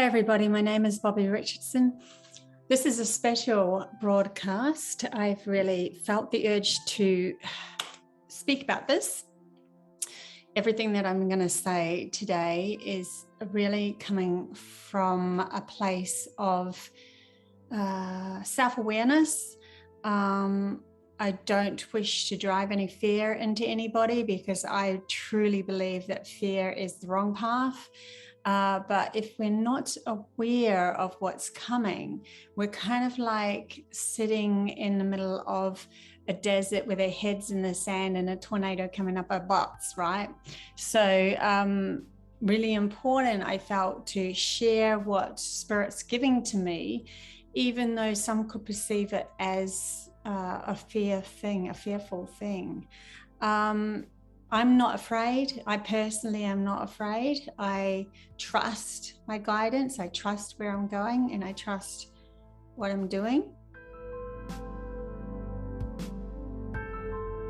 Hey everybody, my name is Bobbie Richardson. This is a special broadcast. I've really felt the urge to speak about this. Everything that I'm going to say today is really coming from a place of self-awareness. I don't wish to drive any fear into anybody because I truly believe that fear is the wrong path. But if we're not aware of what's coming, we're kind of like sitting in the middle of a desert with our heads in the sand and a tornado coming up our butts, right? So really important, I felt, to share what Spirit's giving to me, even though some could perceive it as a fearful thing. I'm not afraid. I personally am not afraid. I trust my guidance. I trust where I'm going, and I trust what I'm doing.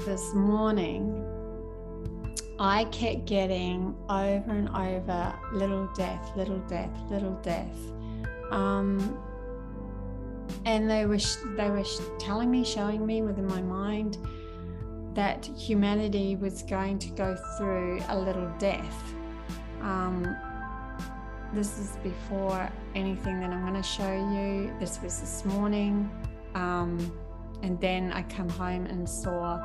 This morning, I kept getting over and over, little death, little death, little death. And they were telling me, showing me within my mind that humanity was going to go through a little death. This is before anything that I'm going to show you. This was this morning. And then I come home and saw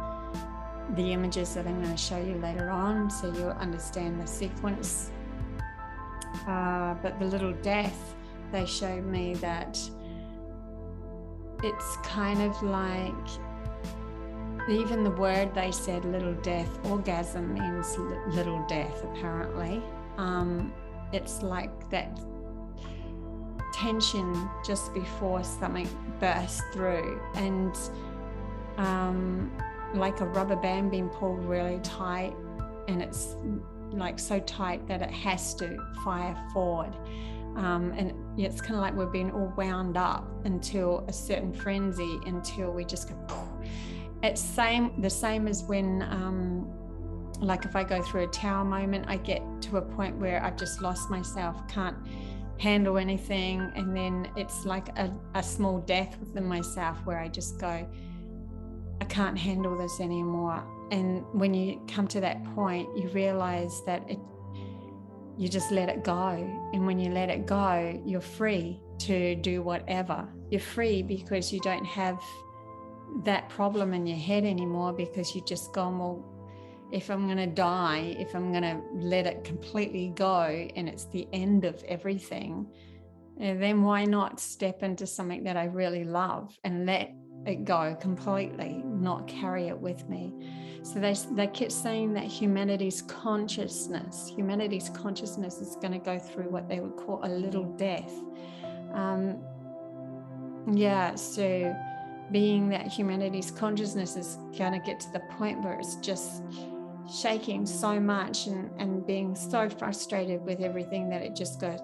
the images that I'm going to show you later on, so you'll understand the sequence. But the little death, they showed me that it's kind of like, even the word they said, little death, orgasm means little death, apparently. It's like that tension just before something bursts through, and like a rubber band being pulled really tight, and it's like so tight that it has to fire forward. And it's kind of like we're being all wound up until a certain frenzy, until we just go poof. It's the same as when, like if I go through a tower moment, I get to a point where I've just lost myself, can't handle anything. And then it's like a small death within myself where I just go, I can't handle this anymore. And when you come to that point, you realize that you just let it go. And when you let it go, you're free to do whatever. You're free because you don't have that problem in your head anymore, because you just go, well, if I'm going to die, if I'm going to let it completely go and it's the end of everything, then why not step into something that I really love and let it go completely, not carry it with me. So they kept saying that humanity's consciousness is going to go through what they would call a little death. So being that humanity's consciousness is going to get to the point where it's just shaking so much and being so frustrated with everything that it just goes,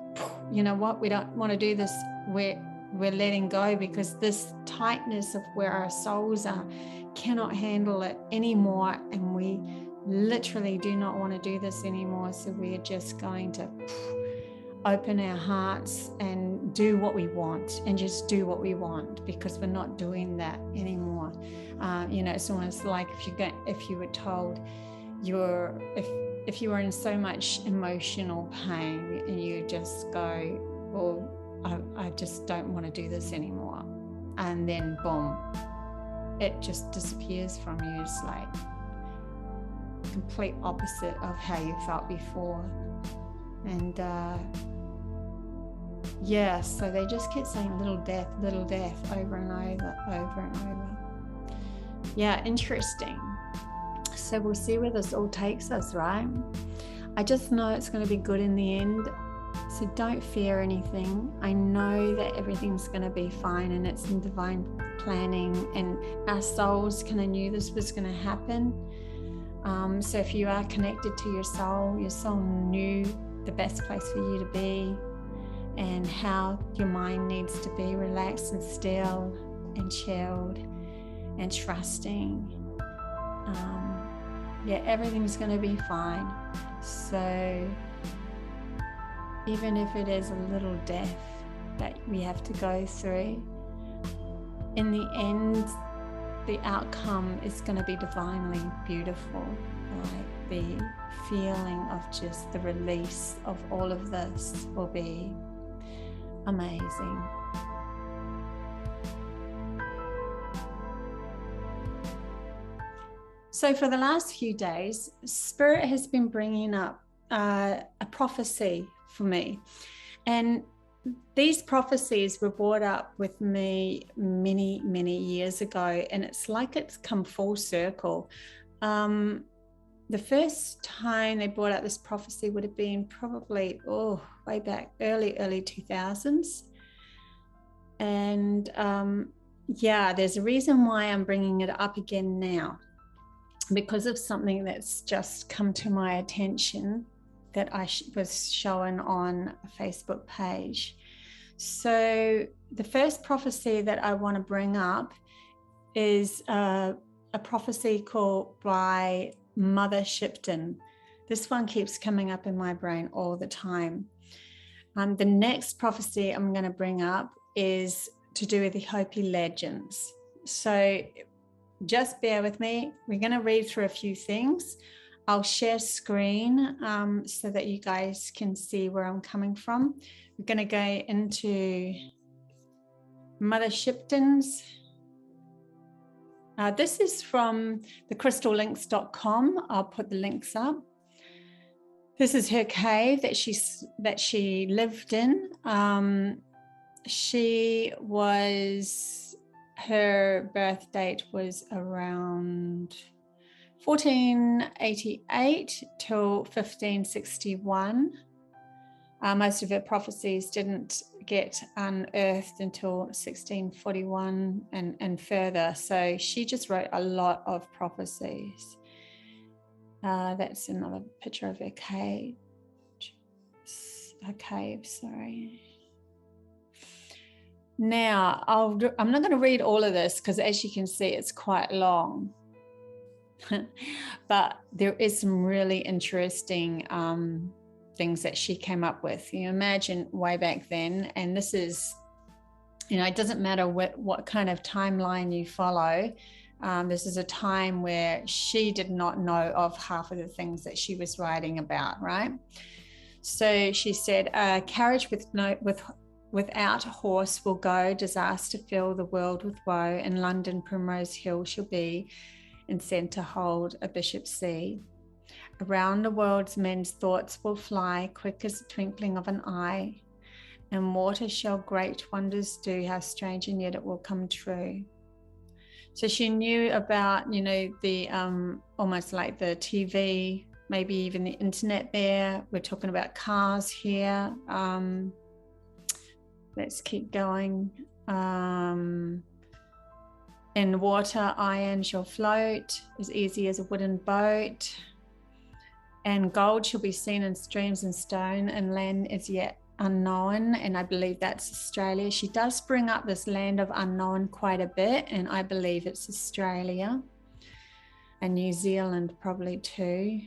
you know what, we don't want to do this. We're letting go, because this tightness of where our souls are cannot handle it anymore, and we literally do not want to do this anymore. So we're just going to open our hearts and do what we want, and just do what we want, because we're not doing that anymore. It's almost like if you were told if you were in so much emotional pain, and you just go, well, I just don't want to do this anymore, and then boom, it just disappears from you. It's like complete opposite of how you felt before. And so they just kept saying little death, over and over. Yeah, interesting. So we'll see where this all takes us, right? I just know it's going to be good in the end. So don't fear anything. I know that everything's going to be fine, and it's in divine planning, and our souls kind of knew this was going to happen. So if you are connected to your soul knew the best place for you to be, and how your mind needs to be relaxed and still and chilled and trusting. Everything's going to be fine. So even if it is a little death that we have to go through, in the end, the outcome is going to be divinely beautiful. Like the feeling of just the release of all of this will be amazing. So for the last few days, Spirit has been bringing up a prophecy for me. And these prophecies were brought up with me many, many years ago, and it's like it's come full circle. The first time they brought up this prophecy would have been probably, way back, early 2000s. And yeah, there's a reason why I'm bringing it up again now, because of something that's just come to my attention that I was shown on a Facebook page. So the first prophecy that I want to bring up is a prophecy called by Mother Shipton. This one keeps coming up in my brain all the time. The next prophecy I'm going to bring up is to do with the Hopi legends. So just bear with me. We're going to read through a few things. I'll share screen so that you guys can see where I'm coming from. We're going to go into Mother Shipton's. This is from the crystallinks.com. I'll put the links up. This is her cave that she lived in. Her birth date was around 1488 till 1561. Most of her prophecies didn't get unearthed until 1641 and further. So she just wrote a lot of prophecies. That's another picture of her cave. Sorry. Now, I'm not going to read all of this because, as you can see, it's quite long. But there is some really interesting things that she came up with. You imagine way back then, and this is, it doesn't matter what kind of timeline you follow. This is a time where she did not know of half of the things that she was writing about, right? So she said, a carriage without a horse will go, disaster fill the world with woe, and London Primrose Hill shall be, and sent to hold a bishop's see. Around the world's men's thoughts will fly, quick as the twinkling of an eye, and water shall great wonders do, how strange and yet it will come true. So she knew about, the almost like the TV, maybe even the internet there. We're talking about cars here. Let's keep going. In water, iron shall float as easy as a wooden boat. And gold shall be seen in streams and stone, and land is yet unknown. And I believe that's Australia. She does bring up this land of unknown quite a bit, and I believe it's Australia and New Zealand probably too.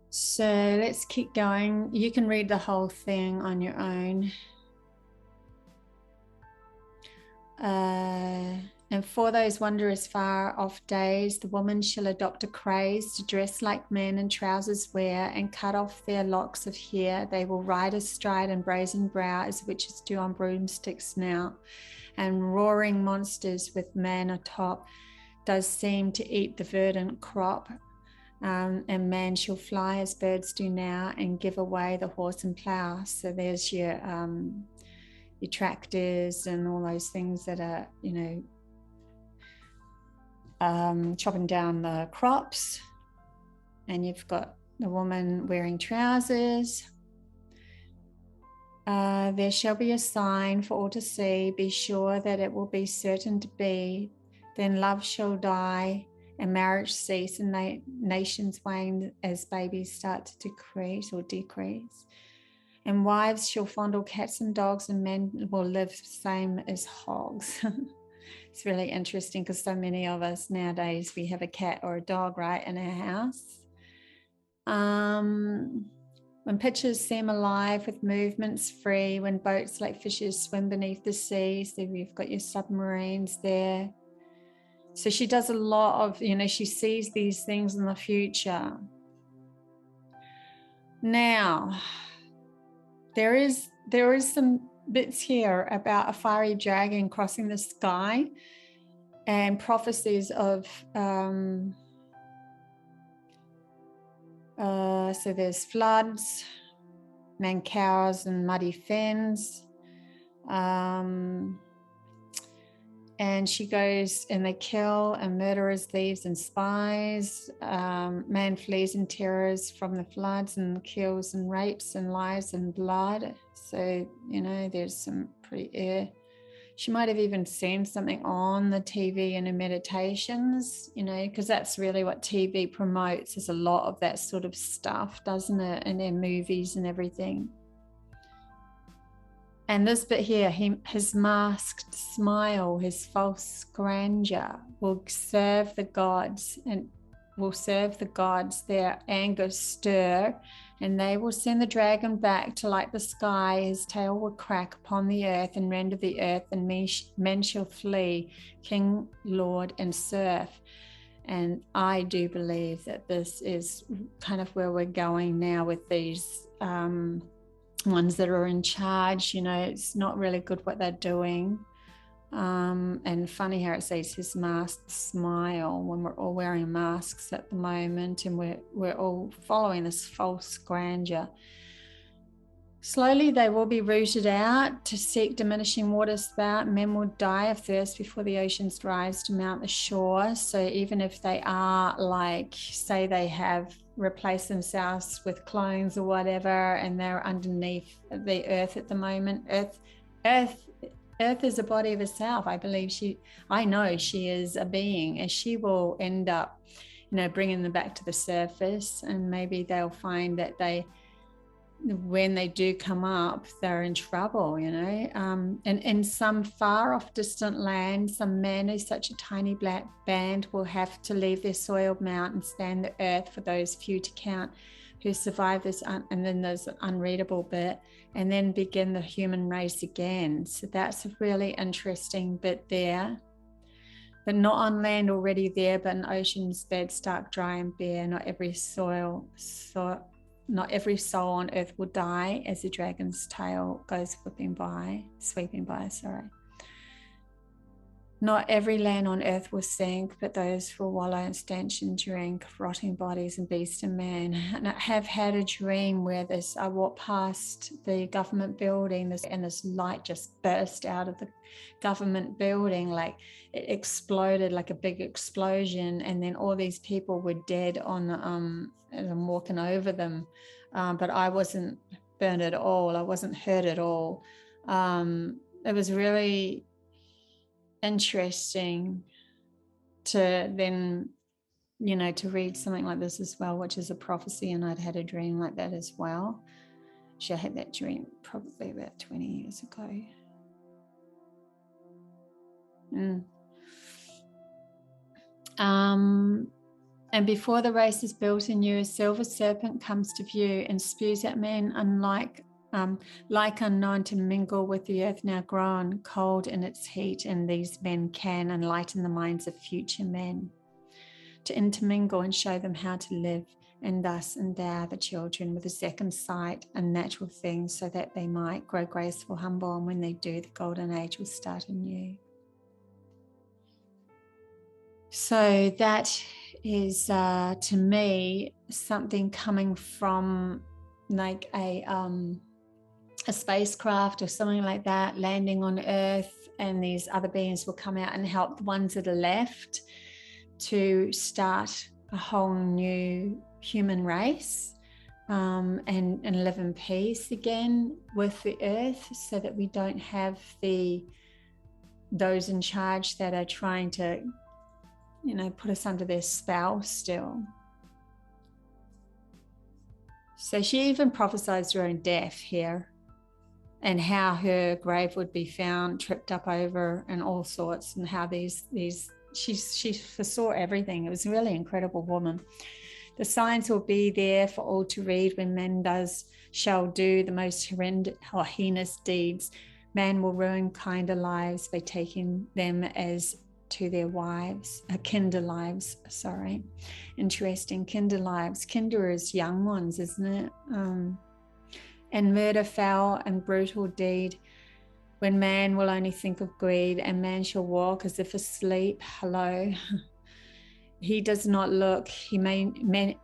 So let's keep going. You can read the whole thing on your own. And for those wondrous far off days, the woman shall adopt a craze to dress like men and trousers wear, and cut off their locks of hair. They will ride astride and brazen brow as witches do on broomsticks now, and roaring monsters with man atop does seem to eat the verdant crop. And man shall fly as birds do now, and give away the horse and plough. So there's your tractors and all those things that are, chopping down the crops. And you've got the woman wearing trousers. There shall be a sign for all to see. Be sure that it will be certain to be. Then love shall die, and marriage cease, and nations wane as babies start to decrease. And wives shall fondle cats and dogs, and men will live the same as hogs. It's really interesting because so many of us nowadays, we have a cat or a dog, right, in our house. When pictures seem alive with movements free, when boats like fishes swim beneath the sea. So you've got your submarines there. So she does a lot of, she sees these things in the future. Now, there is some bits here about a fiery dragon crossing the sky and prophecies of so there's floods, mancows and muddy fens, and she goes and they kill and murderers, thieves and spies. Man flees in terrors from the floods and kills and rapes and lies and blood. So there's some pretty she might have even seen something on the TV in her meditations, because that's really what TV promotes, is a lot of that sort of stuff, doesn't it, in their movies and everything. And this bit here, his masked smile, his false grandeur will serve the gods their anger stir, and they will send the dragon back to light the sky. His tail will crack upon the earth and render the earth, and men shall flee, king, lord, and serf. And I do believe that this is kind of where we're going now with these ones that are in charge. It's not really good what they're doing. And funny how it says his masked smile when we're all wearing masks at the moment, and we're all following this false grandeur. Slowly they will be rooted out to seek diminishing water spout. Men will die of thirst before the oceans rise to mount the shore. So even if they are, like, say they have replaced themselves with clones or whatever, and they're underneath the earth at the moment, Earth is a body of herself. I know she is a being, and she will end up, bringing them back to the surface. And maybe they'll find that when they do come up, they're in trouble, and in some far off distant land, some men who's such a tiny black band will have to leave their soiled mount and stand the earth for those few to count who survive this, and then there's an unreadable bit, and then begin the human race again. So that's a really interesting bit there. But not on land already there, but in ocean's bed, stark, dry and bare. Not every soul on earth will die as the dragon's tail goes sweeping by. Not every land on earth will sink, but those will wallow and stench and drink rotting bodies and beast and man. And I have had a dream where I walked past the government building, and this light just burst out of the government building, like it exploded, like a big explosion, and then all these people were dead on as I'm walking over them, but I wasn't burned at all. I wasn't hurt at all. It was really interesting to then, to read something like this as well, which is a prophecy, and I'd had a dream like that as well. Actually, I had that dream probably about 20 years ago. And before the race is built anew, a silver serpent comes to view and spews at men like unknown to mingle with the earth now grown cold in its heat, and these men can enlighten the minds of future men to intermingle and show them how to live, and thus endow the children with a second sight and natural things, so that they might grow graceful, humble, and when they do, the golden age will start anew. So that is to me something coming from like a spacecraft or something like that landing on Earth, and these other beings will come out and help the ones that are left to start a whole new human race, and live in peace again with the Earth, so that we don't have those in charge that are trying to, put us under their spell still. So she even prophesies her own death here, and how her grave would be found tripped up over and all sorts, and how she foresaw everything. It was a really incredible woman. The signs will be there for all to read when man shall do the most horrendous or heinous deeds. Man will ruin kinder lives by taking them as to their wives, kinder lives, sorry. Interesting, kinder lives. Kinder is young ones, isn't it? And murder, foul and brutal deed, when man will only think of greed, and man shall walk as if asleep. Hello. He does not look, he many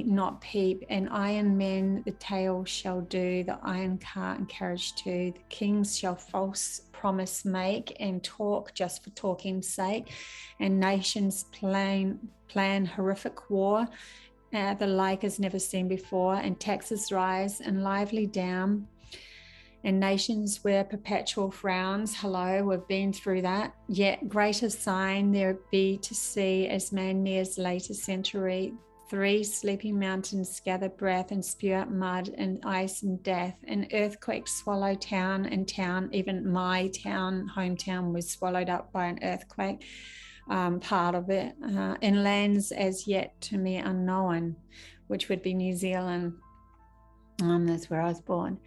not peep, and iron men the tale shall do, the iron cart and carriage too. The kings shall false promise make, and talk just for talking's sake, and nations plan horrific war, the like is never seen before, and taxes rise and lively down, and nations wear perpetual frowns. Hello, we've been through that. Yet greater sign there be to see as man nears later century. 3 sleeping mountains gather breath and spew out mud and ice and death, and earthquakes swallow town and town. Even my town, hometown, was swallowed up by an earthquake, part of it, in lands as yet to me unknown, which would be New Zealand. That's where I was born.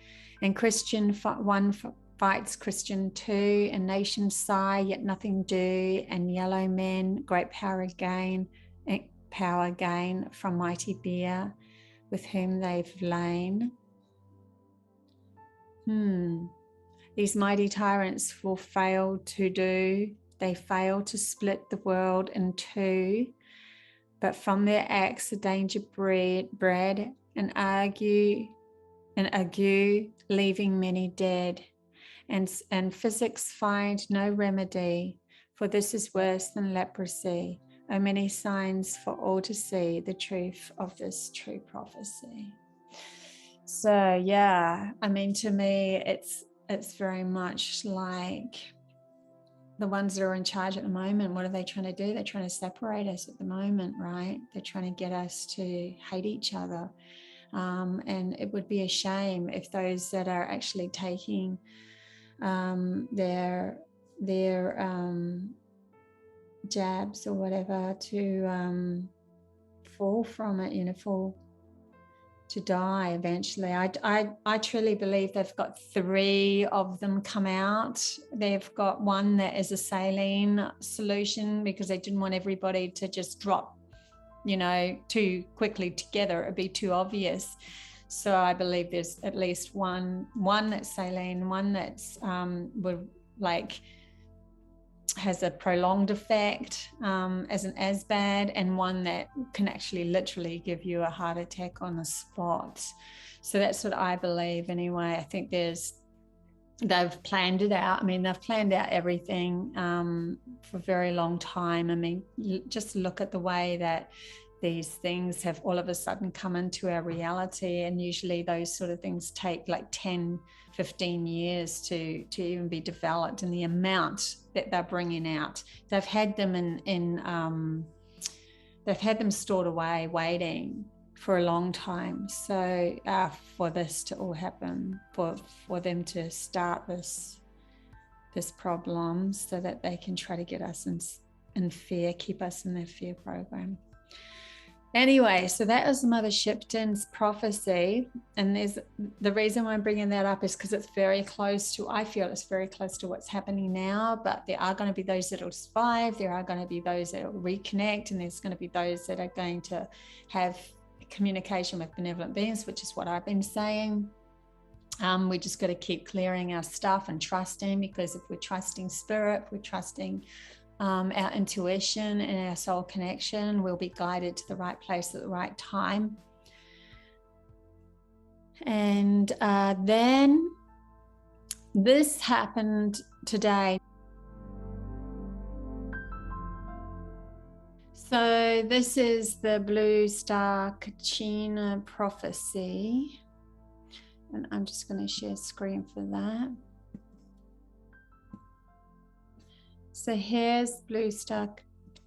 And Christian one fights Christian 2, and nations sigh yet nothing do, and yellow men great power gain from mighty bear with whom they've lain. These mighty tyrants will fail to do, they fail to split the world in two, but from their acts the danger bred, and ague, leaving many dead, and physics find no remedy, for this is worse than leprosy. Oh, many signs for all to see the truth of this true prophecy. So yeah, I mean, to me, it's very much like the ones that are in charge at the moment. What are they trying to do? They're trying to separate us at the moment, right? They're trying to get us to hate each other. And it would be a shame if those that are actually taking their jabs or whatever to fall from it, fall to die eventually. I truly believe they've got 3 of them come out. They've got one that is a saline solution because they didn't want everybody to just drop too quickly together. It'd be too obvious. So I believe there's at least one that's saline, one that's has a prolonged effect, as bad, and one that can actually literally give you a heart attack on the spot. So that's what I believe anyway. I think they've planned it out. I mean, they've planned out everything for a very long time. I mean, just look at the way that these things have all of a sudden come into our reality, and usually those sort of things take like 10, 15 years to even be developed, and the amount that they're bringing out. They've had them they've had them stored away waiting for a long time. So for this to all happen, for them to start this problem so that they can try to get us in fear, keep us in their fear program. Anyway, so that is Mother Shipton's prophecy, and the reason why I'm bringing that up is because it's very close to, I feel it's very close to what's happening now. But there are going to be those that will survive, there are going to be those that will reconnect, and there's going to be those that are going to have communication with benevolent beings, which is what I've been saying. We just got to keep clearing our stuff and trusting, because if we're trusting spirit, if we're trusting our intuition and our soul connection, we'll be guided to the right place at the right time. And then this happened today. So this is the blue star Kachina prophecy, and I'm just going to share screen for that. So here's Blue Star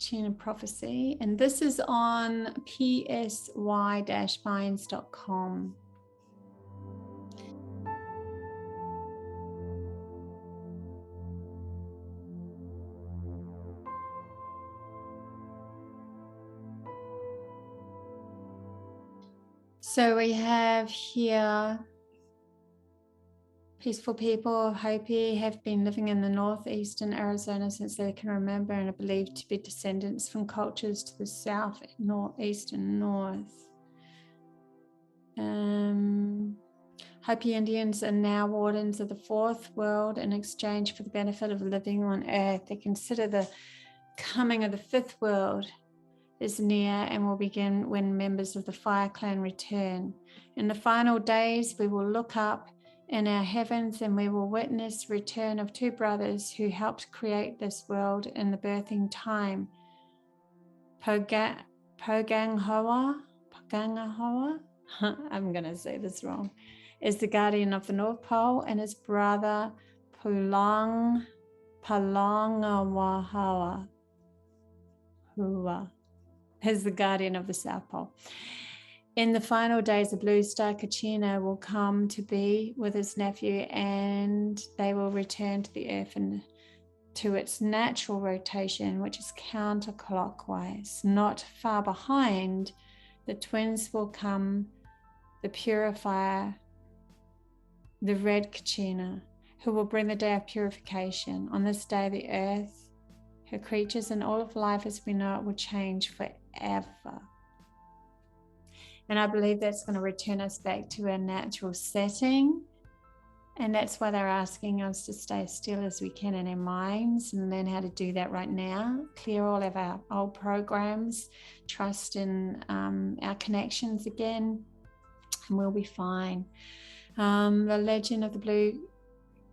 Kachina prophecy, and this is on psy-minds.com. So we have here, peaceful people of Hopi have been living in the northeastern Arizona since they can remember and are believed to be descendants from cultures to the south, northeast, and north. Hopi Indians are now wardens of the fourth world in exchange for the benefit of living on earth. They consider the coming of the fifth world is near and will begin when members of the Fire Clan return. In the final days, we will look up in our heavens and we will witness the return of two brothers who helped create this world in the birthing time. Pogangahoa, I'm going to say this wrong, is the guardian of the North Pole, and his brother Palangawahawa is the guardian of the South Pole. In the final days, the blue star Kachina will come to be with his nephew, and they will return to the earth and to its natural rotation, which is counterclockwise. Not far behind, the twins will come, the purifier, the red Kachina, who will bring the day of purification. On this day, the earth, her creatures, and all of life as we know it will change forever. And I believe that's going to return us back to our natural setting. And that's why they're asking us to stay as still as we can in our minds and learn how to do that right now. Clear all of our old programs, trust in our connections again, and we'll be fine. The legend of the blue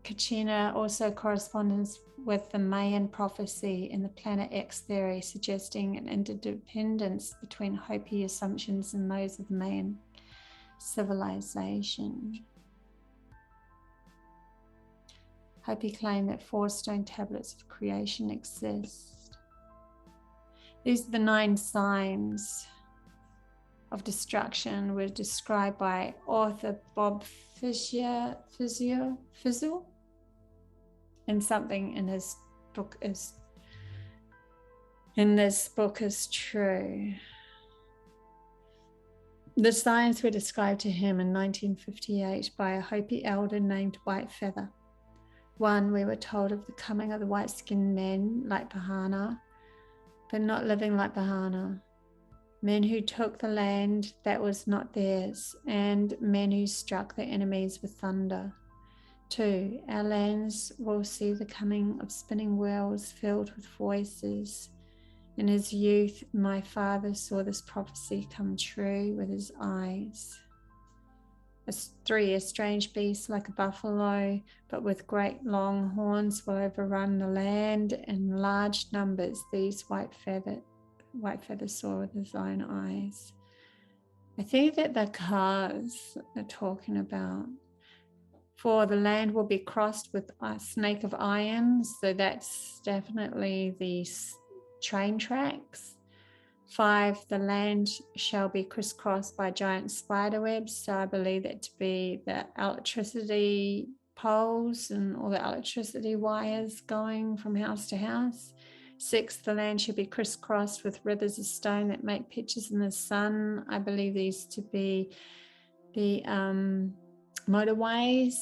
Kachina also corresponds with the Mayan prophecy in the Planet X theory, suggesting an interdependence between Hopi assumptions and those of the Mayan civilization. Hopi claim that 4 stone tablets of creation exist. These are the 9 signs of destruction were described by author Bob Fizzle, and something in his book is true. The signs were described to him in 1958 by a Hopi elder named White Feather. 1, we were told of the coming of the white-skinned men like Pahana, but not living like Pahana. Men who took the land that was not theirs, and men who struck their enemies with thunder. 2, our lands will see the coming of spinning wheels filled with voices. In his youth, my father saw this prophecy come true with his eyes. 3, a strange beast like a buffalo, but with great long horns will overrun the land in large numbers. These White Feather saw with his own eyes. I think that the cards are talking about. 4, the land will be crossed with a snake of iron, so that's definitely the train tracks. 5, the land shall be crisscrossed by giant spider webs, so I believe that to be the electricity poles and all the electricity wires going from house to house. 6, the land should be crisscrossed with rivers of stone that make pictures in the sun. I believe these to be the motorways.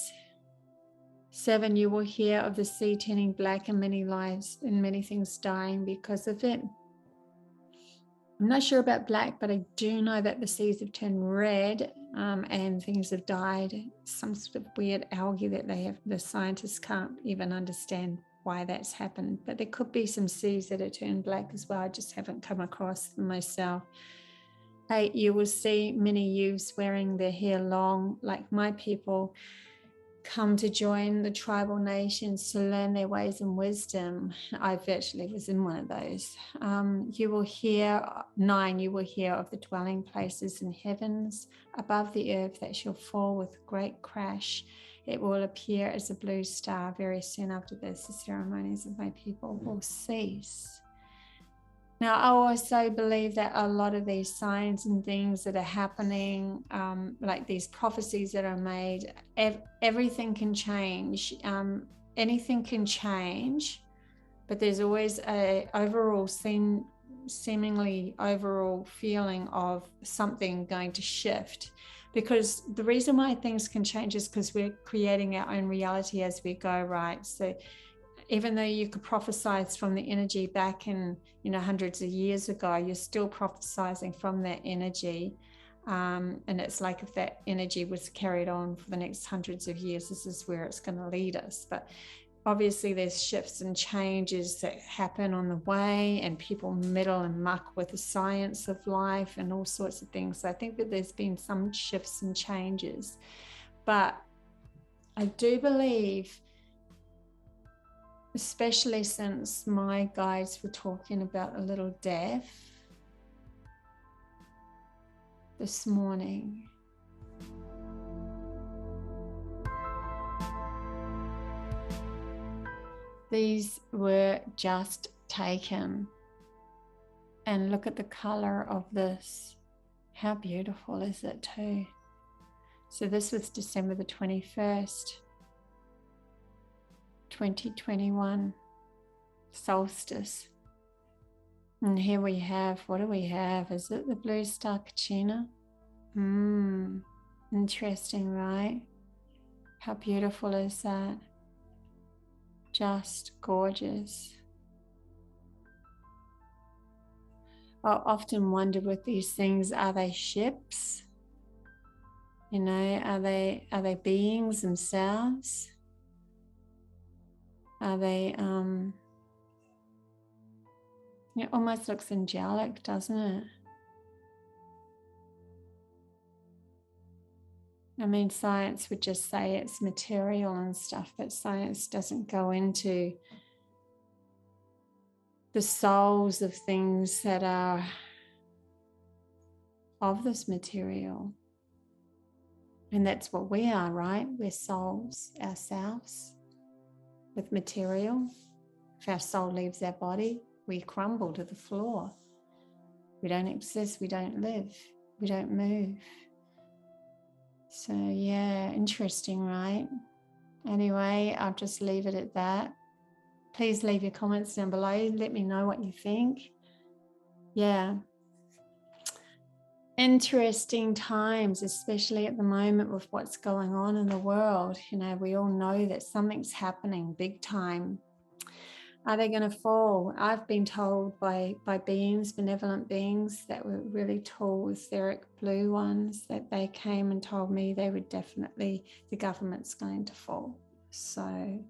7, you will hear of the sea turning black and many lives and many things dying because of it. I'm not sure about black, but I do know that the seas have turned red and things have died. Some sort of weird algae that the scientists can't even understand why that's happened. But there could be some seas that have turned black as well. I just haven't come across them myself. 8, you will see many youths wearing their hair long, like my people, come to join the tribal nations to learn their ways and wisdom. I virtually was in one of those. 9, you will hear of the dwelling places in heavens above the earth that shall fall with great crash. It will appear as a blue star. Very soon after this, the ceremonies of my people will cease. Now, I also believe that a lot of these signs and things that are happening, like these prophecies that are made, everything can change. Anything can change, but there's always a overall seemingly overall feeling of something going to shift. Because the reason why things can change is because we're creating our own reality as we go, right? So even though you could prophesize from the energy back in, you know, hundreds of years ago, you're still prophesizing from that energy. And it's like if that energy was carried on for the next hundreds of years, this is where it's going to lead us. But obviously there's shifts and changes that happen on the way, and people meddle and muck with the science of life and all sorts of things. So I think that there's been some shifts and changes, but I do believe, especially since my guides were talking about a little death this morning, these were just taken. And look at the color of this. How beautiful is it too? So this was December the 21st, 2021, solstice. And here we have, what do we have? Is it the blue star Kachina? Interesting, right? How beautiful is that? Just gorgeous. I often wonder with these things, are they ships? You know, are they beings themselves? Are they, it almost looks angelic, doesn't it? I mean, science would just say it's material and stuff, but science doesn't go into the souls of things that are of this material. And that's what we are, right? We're souls ourselves with material. If our soul leaves our body, we crumble to the floor. We don't exist, we don't live, we don't move. So yeah, interesting, right? Anyway, I'll just leave it at that. Please leave your comments down below. Let me know what you think. Yeah. Interesting times, especially at the moment with what's going on in the world. You know, we all know that something's happening big time. Are they going to fall? I've been told by beings, benevolent beings that were really tall, etheric blue ones, that they came and told me they would definitely, the government's going to fall. So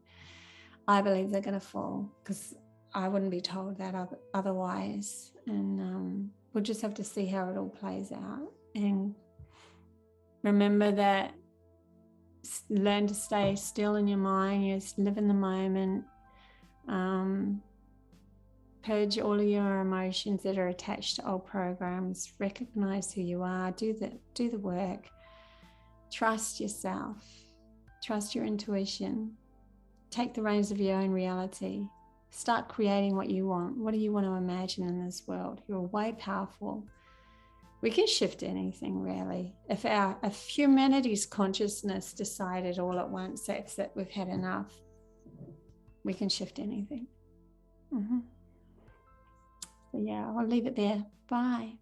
I believe they're going to fall, because I wouldn't be told that otherwise. And we'll just have to see how it all plays out. And remember that, learn to stay still in your mind. You just live in the moment. Purge all of your emotions that are attached to old programs. Recognize who you are. Do the work. Trust yourself. Trust your intuition. Take the reins of your own reality. Start creating what you want. What do you want to imagine in this world? You're way powerful. We can shift anything, really. If humanity's consciousness decided all at once that we've had enough, we can shift anything. So yeah, I'll leave it there. Bye.